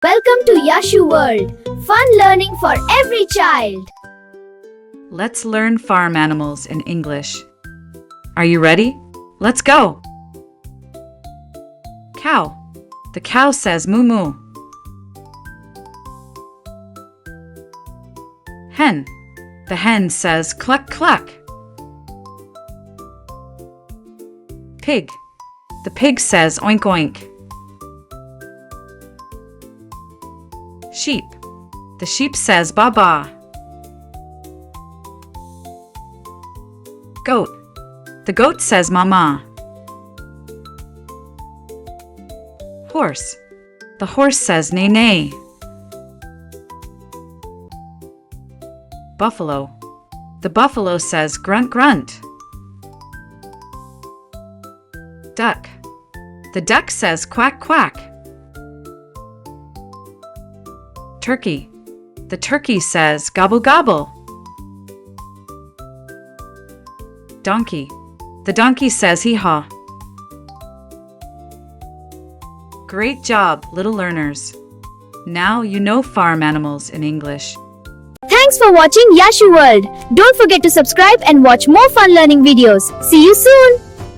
Welcome to Yashu World, fun learning for every child. Let's learn farm animals in English. Are you ready? Let's go! Cow. The cow says moo moo. Hen. The hen says cluck cluck. Pig. The pig says oink oink. Sheep. The sheep says ba ba. Goat. The goat says mama. Horse. The horse says neigh neigh. Buffalo. The buffalo says grunt grunt. Duck. The duck says quack quack. Turkey. The turkey says gobble gobble. Donkey. The donkey says hee haw. Great job, little learners. Now you know farm animals in English. Thanks for watching Yashu World. Don't forget to subscribe and watch more fun learning videos. See you soon.